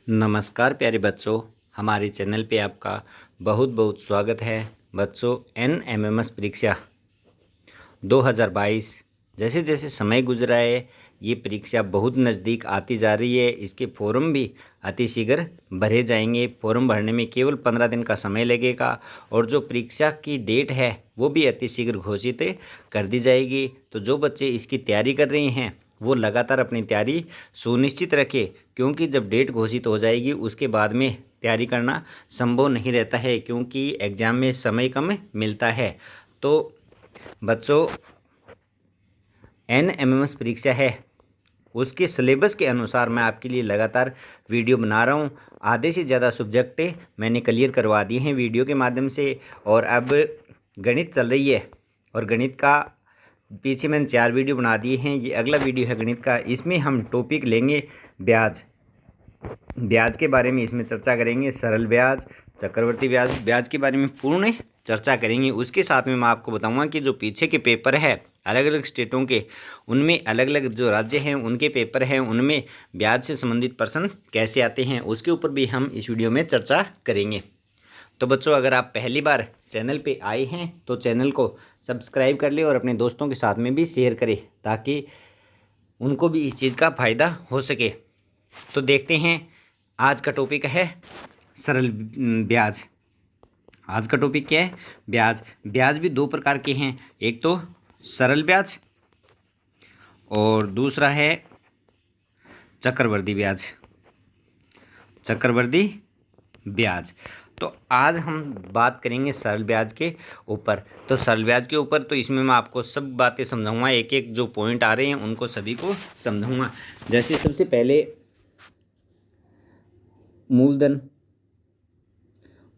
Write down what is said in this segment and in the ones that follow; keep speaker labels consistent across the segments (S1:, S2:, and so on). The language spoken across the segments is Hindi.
S1: नमस्कार प्यारे बच्चों, हमारे चैनल पे आपका बहुत बहुत स्वागत है। बच्चों, NMMS परीक्षा 2022 जैसे जैसे समय गुजरा है ये परीक्षा बहुत नज़दीक आती जा रही है। इसके फॉर्म भी अतिशीघ्र भरे जाएंगे। फॉर्म भरने में केवल 15 दिन का समय लगेगा और जो परीक्षा की डेट है वो भी अतिशीघ्र घोषित कर दी जाएगी। तो जो बच्चे इसकी तैयारी कर रहे हैं वो लगातार अपनी तैयारी सुनिश्चित रखें, क्योंकि जब डेट घोषित हो जाएगी उसके बाद में तैयारी करना संभव नहीं रहता है, क्योंकि एग्ज़ाम में समय कम मिलता है। तो बच्चों, NMMS परीक्षा है उसके सिलेबस के अनुसार मैं आपके लिए लगातार वीडियो बना रहा हूँ। आधे से ज़्यादा सब्जेक्ट मैंने क्लियर करवा दिए हैं वीडियो के माध्यम से, और अब गणित चल रही है और गणित का पीछे मैंने 4 वीडियो बना दिए हैं। ये अगला वीडियो है गणित का। इसमें हम टॉपिक लेंगे ब्याज के बारे में इसमें चर्चा करेंगे। सरल ब्याज, चक्रवर्ती ब्याज के बारे में पूर्ण चर्चा करेंगे। उसके साथ में मैं आपको बताऊंगा कि जो पीछे के पेपर है अलग अलग स्टेटों के, उनमें अलग अलग जो राज्य हैं उनके पेपर हैं, उनमें ब्याज से संबंधित प्रश्न कैसे आते हैं उसके ऊपर भी हम इस वीडियो में चर्चा करेंगे। तो बच्चों, अगर आप पहली बार चैनल पे आए हैं तो चैनल को सब्सक्राइब कर ले और अपने दोस्तों के साथ में भी शेयर करें, ताकि उनको भी इस चीज़ का फ़ायदा हो सके। तो देखते हैं, आज का टॉपिक है सरल ब्याज। आज का टॉपिक क्या है? ब्याज भी 2 प्रकार के हैं, एक तो सरल ब्याज और दूसरा है चक्रवर्ती ब्याज। तो आज हम बात करेंगे सरल ब्याज के ऊपर। तो सरल ब्याज के ऊपर तो इसमें मैं आपको सब बातें समझाऊंगा, एक एक जो पॉइंट आ रहे हैं उनको सभी को समझाऊंगा। जैसे सबसे पहले मूलधन,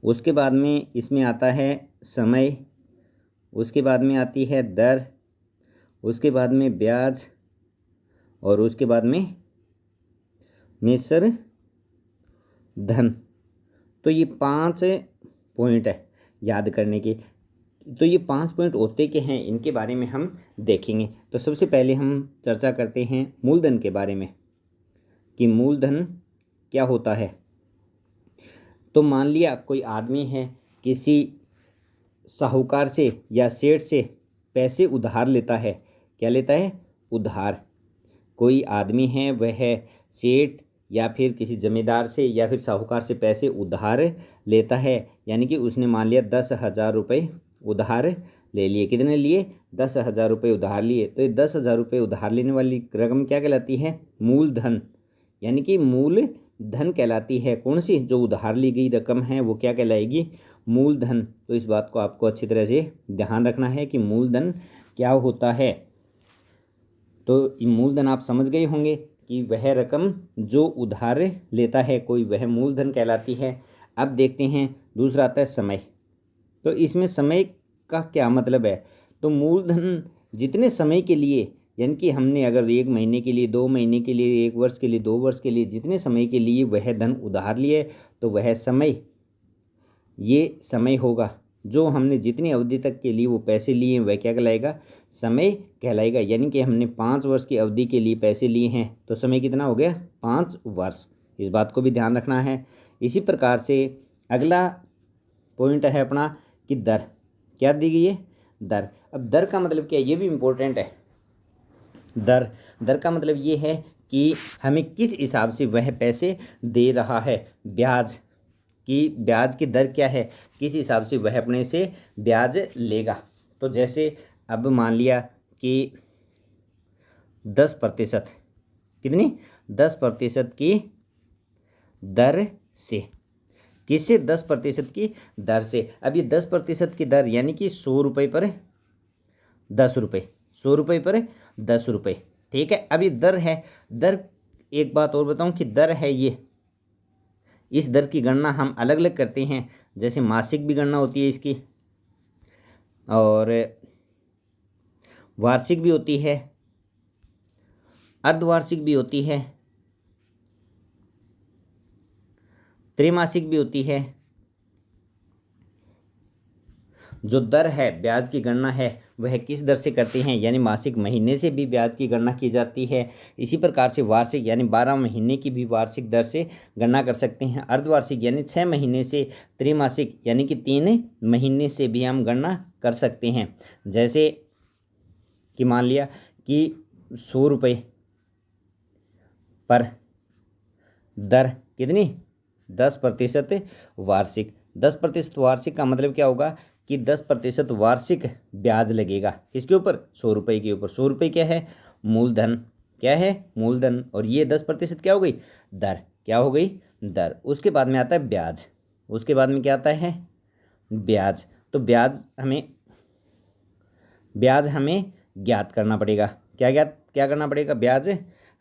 S1: उसके बाद में इसमें आता है समय, उसके बाद में आती है दर, उसके बाद में ब्याज और उसके बाद में मिश्र धन। तो ये 5 पॉइंट है याद करने के। तो ये 5 पॉइंट होते के हैं, इनके बारे में हम देखेंगे। तो सबसे पहले हम चर्चा करते हैं मूलधन के बारे में कि मूलधन क्या होता है। तो मान लिया कोई आदमी है, किसी साहूकार से या सेठ से पैसे उधार लेता है। क्या लेता है? उधार। कोई आदमी है वह सेठ या फिर किसी जमींदार से या फिर साहूकार से पैसे उधार लेता है, यानी कि उसने मान लिया 10,000 रुपये उधार ले लिए। कितने लिए? 10,000 रुपये उधार लिए। तो ये 10,000 रुपये उधार लेने वाली रकम क्या कहलाती है? मूलधन, यानी कि मूल धन कहलाती है। कौन सी? जो उधार ली गई रकम है वो क्या कहलाएगी? मूलधन। तो इस बात को आपको अच्छी तरह से ध्यान रखना है कि मूलधन क्या होता है। तो मूलधन आप समझ गए होंगे कि वह रकम जो उधार लेता है कोई, वह मूलधन कहलाती है। अब देखते हैं दूसरा आता है समय। तो इसमें समय का क्या मतलब है? तो मूलधन जितने समय के लिए, यानी कि हमने अगर 1 महीने के लिए, 2 महीने के लिए, 1 वर्ष के लिए, 2 वर्ष के लिए, जितने समय के लिए वह धन उधार लिए तो वह समय, ये समय होगा। जो हमने जितनी अवधि तक के लिए वो पैसे लिए वह क्या कहलाएगा? समय कहलाएगा। यानी कि हमने 5 वर्ष की अवधि के लिए पैसे लिए हैं तो समय कितना हो गया? 5 वर्ष। इस बात को भी ध्यान रखना है। इसी प्रकार से अगला पॉइंट है अपना कि दर। क्या दी गई है? दर। अब दर का मतलब क्या है, ये भी इम्पोर्टेंट है। दर का मतलब ये है कि हमें किस हिसाब से वह पैसे दे रहा है। ब्याज की दर क्या है, किस हिसाब से वह अपने से ब्याज लेगा। तो जैसे अब मान लिया कि 10%, कितनी? 10% की दर से। किससे? 10% की दर से। अब ये 10% की दर यानी कि 100 रुपये पर 10 रुपये, 100 रुपये पर 10 रुपये। ठीक है। अब ये दर है। दर, एक बात और बताऊं कि दर है ये, इस दर की गणना हम अलग अलग करते हैं। जैसे मासिक भी गणना होती है इसकी, और वार्षिक भी होती है, अर्धवार्षिक भी होती है, त्रैमासिक भी होती है, जो दर है ब्याज की गणना है वह किस दर से करते हैं, यानी मासिक महीने से भी ब्याज की गणना की जाती है। इसी प्रकार से वार्षिक यानी 12 महीने की भी वार्षिक दर से गणना कर सकते हैं। अर्धवार्षिक यानी 6 महीने से, त्रैमासिक यानी कि 3 महीने से भी हम गणना कर सकते हैं। जैसे कि मान लिया कि 100 रुपये पर दर कितनी 10% वार्षिक। 10% वार्षिक का मतलब क्या होगा कि 10% वार्षिक ब्याज लगेगा किसके ऊपर, 100 रुपये के ऊपर। 100 रुपये क्या है, मूलधन, क्या है मूलधन, और ये 10% क्या हो गई, दर, क्या हो गई, दर। उसके बाद में आता है ब्याज, उसके बाद में क्या आता है, ब्याज। तो ब्याज हमें ज्ञात करना पड़ेगा। क्या करना पड़ेगा, ब्याज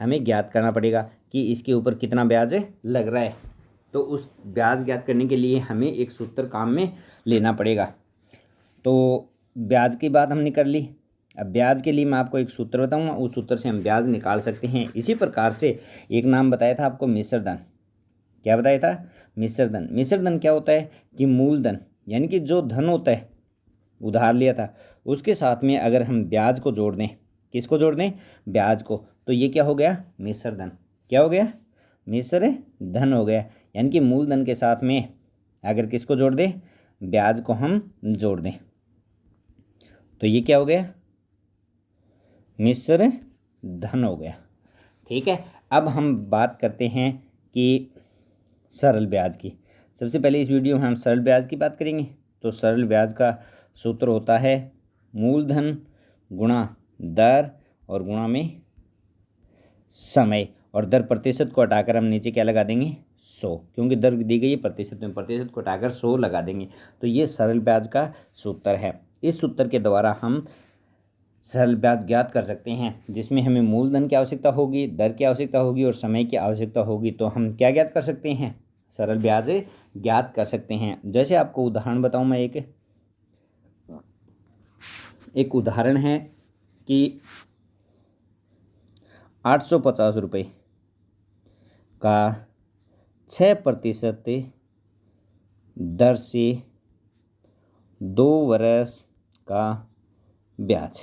S1: हमें ज्ञात करना पड़ेगा कि इसके ऊपर कितना ब्याज लग रहा है। तो उस ब्याज ज्ञात करने के लिए हमें एक सूत्र काम में लेना पड़ेगा। तो ब्याज की बात हमने कर ली। अब ब्याज के लिए मैं आपको एक सूत्र बताऊंगा, उस सूत्र से हम ब्याज निकाल सकते हैं। इसी प्रकार से एक नाम बताया था आपको, मिश्र धन। क्या बताया था, मिश्र धन। मिश्र धन क्या होता है कि मूलधन यानी कि जो धन होता है उधार लिया था उसके साथ में अगर हम ब्याज को जोड़ दें, किसको जोड़ दें, ब्याज को, तो ये क्या हो गया, मिश्र धन। क्या हो गया, मिश्र धन हो गया। यानी कि मूलधन के साथ में अगर किसको जोड़ दें, ब्याज को हम जोड़ दें, तो ये क्या हो गया, मिश्र धन हो गया। ठीक है। अब हम बात करते हैं कि सरल ब्याज की। सबसे पहले इस वीडियो में हम सरल ब्याज की बात करेंगे। तो सरल ब्याज का सूत्र होता है मूलधन गुणा दर और गुणा में समय, और दर प्रतिशत को हटाकर हम नीचे क्या लगा देंगे, 100, क्योंकि दर दी गई है प्रतिशत में, प्रतिशत को हटाकर 100 लगा देंगे। तो ये सरल ब्याज का सूत्र है। इस सूत्र के द्वारा हम सरल ब्याज ज्ञात कर सकते हैं, जिसमें हमें मूलधन की आवश्यकता होगी, दर की आवश्यकता होगी और समय की आवश्यकता होगी। तो हम क्या ज्ञात कर सकते हैं, सरल ब्याज ज्ञात कर सकते हैं। जैसे आपको उदाहरण बताऊं मैं, एक उदाहरण है कि 850 रुपये का 6% दर से 2 वर्ष का ब्याज,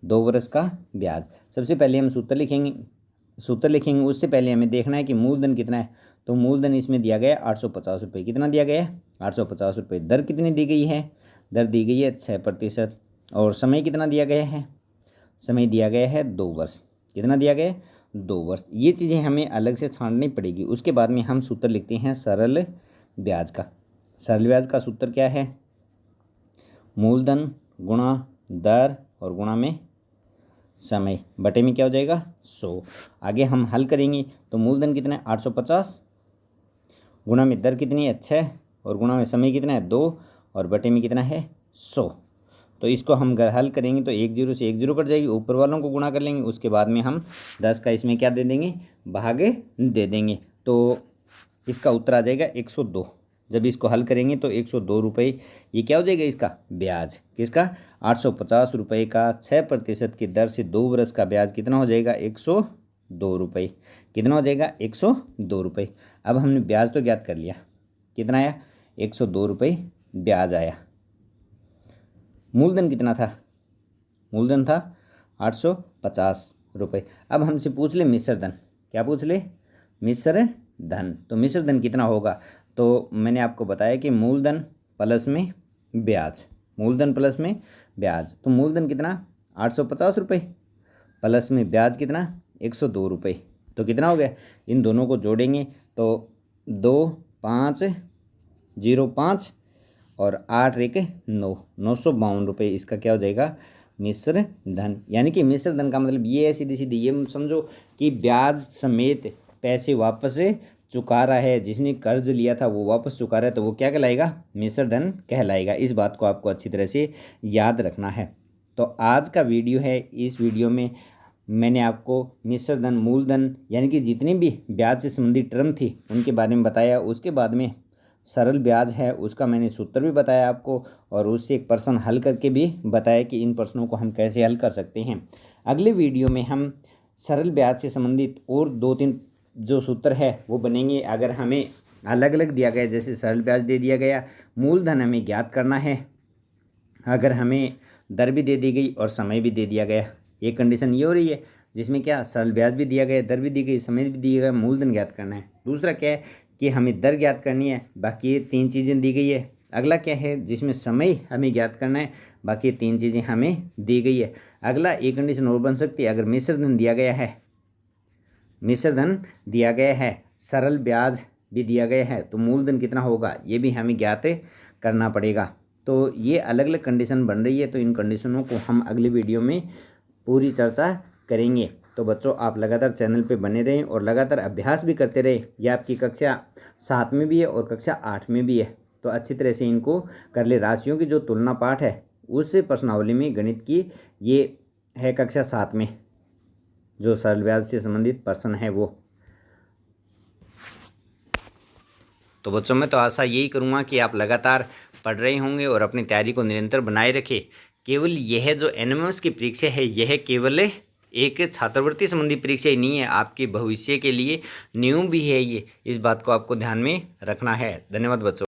S1: 2 वर्ष का ब्याज। सबसे पहले हम सूत्र लिखेंगे। उससे पहले हमें देखना है कि मूलधन कितना है। तो मूलधन इसमें दिया गया है 850 रुपये। कितना दिया गया है, 850 रुपये। दर कितनी दी गई है, दर दी गई है 6%। और समय कितना दिया गया है, समय दिया गया है 2 वर्ष। कितना दिया गया है, 2 वर्ष। ये चीज़ें हमें अलग से छांटनी पड़ेगी। उसके बाद में हम सूत्र लिखते हैं सरल ब्याज का। सरल ब्याज का सूत्र क्या है, मूलधन गुणा दर और गुणा में समय, बटे में क्या हो जाएगा, 100। आगे हम हल करेंगे। तो मूलधन कितना है 850, गुणा में दर कितनी है 6, और गुणा में समय कितना है 2, और बटे में कितना है 100। तो इसको हम हल करेंगे तो 1 0 से 1 0 कट जाएगी, ऊपर वालों को गुणा कर लेंगे। उसके बाद में हम 10 का इसमें क्या दे देंगे, भाग दे देंगे। तो इसका उत्तर आ जाएगा 102। जब इसको हल करेंगे तो 102 रुपये ये क्या हो जाएगा, इसका ब्याज। किसका, 850 रुपये का 6% की दर से 2 वर्ष का ब्याज कितना हो जाएगा, 102 रुपये। कितना हो जाएगा, 102 रुपये। अब हमने ब्याज तो ज्ञात कर लिया, कितना आया, 102 रुपये ब्याज आया। मूलधन कितना था, मूलधन था 850 रुपये। अब हमसे पूछ ले मिश्र धन, क्या पूछ ले, मिश्र धन। तो मिश्र धन कितना होगा, तो मैंने आपको बताया कि मूलधन प्लस में ब्याज, मूलधन प्लस में ब्याज। तो मूलधन कितना 850 रुपये प्लस में ब्याज कितना 102 रुपये। तो कितना हो गया, इन दोनों को जोड़ेंगे तो 2 5 0 5 और 8 1 9, 952 रुपये इसका क्या हो जाएगा, मिश्र धन। यानी कि मिश्र धन का मतलब ये है, सीधी सीधी ये समझो कि ब्याज समेत पैसे वापस चुका रहा है, जिसने कर्ज लिया था वो वापस चुका रहा है, तो वो क्या कहलाएगा, मिश्र धन कहलाएगा। इस बात को आपको अच्छी तरह से याद रखना है। तो आज का वीडियो है, इस वीडियो में मैंने आपको मिश्र धन, मूलधन यानी कि जितनी भी ब्याज से संबंधित टर्म थी उनके बारे में बताया। उसके बाद में सरल ब्याज है उसका मैंने सूत्र भी बताया आपको, और उससे एक प्रश्न हल करके भी बताया कि इन प्रश्नों को हम कैसे हल कर सकते हैं। अगले वीडियो में हम सरल ब्याज से संबंधित और 2-3 जो सूत्र है वो बनेंगे। अगर हमें अलग अलग दिया गया, जैसे सरल ब्याज दे दिया गया, मूलधन हमें ज्ञात करना है, अगर हमें दर भी दे दी गई और समय भी दे दिया गया, एक कंडीशन ये हो रही है जिसमें क्या सरल ब्याज भी दिया गया, दर भी दी गई, समय भी दिया गया, मूलधन ज्ञात करना है। दूसरा क्या है कि हमें दर ज्ञात करनी है, बाकी ये 3 चीज़ें दी गई है। अगला क्या है जिसमें समय हमें ज्ञात करना है, बाकी 3 चीज़ें हमें दी गई है। अगला एक कंडीशन और बन सकती है, अगर मिश्र धन दिया गया है, मिश्र धन दिया गया है, सरल ब्याज भी दिया गया है, तो मूलधन कितना होगा ये भी हमें ज्ञात करना पड़ेगा। तो ये अलग अलग कंडीशन बन रही है, तो इन कंडीशनों को हम अगली वीडियो में पूरी चर्चा करेंगे। तो बच्चों आप लगातार चैनल पे बने रहें और लगातार अभ्यास भी करते रहें। ये आपकी कक्षा 7 में भी है और कक्षा 8 में भी है, तो अच्छी तरह से इनको कर ले। राशियों की जो तुलना पाठ है उस प्रश्नावली में गणित की ये है कक्षा 7 में, जो सरल ब्याज से संबंधित प्रश्न है वो। तो बच्चों मैं तो आशा यही करूँगा कि आप लगातार पढ़ रहे होंगे और अपनी तैयारी को निरंतर बनाए रखें। केवल यह जो एनएमएस की परीक्षा है यह केवल एक छात्रवृत्ति संबंधी परीक्षा ही नहीं है, आपके भविष्य के लिए नियम भी है ये, इस बात को आपको ध्यान में रखना है। धन्यवाद बच्चों।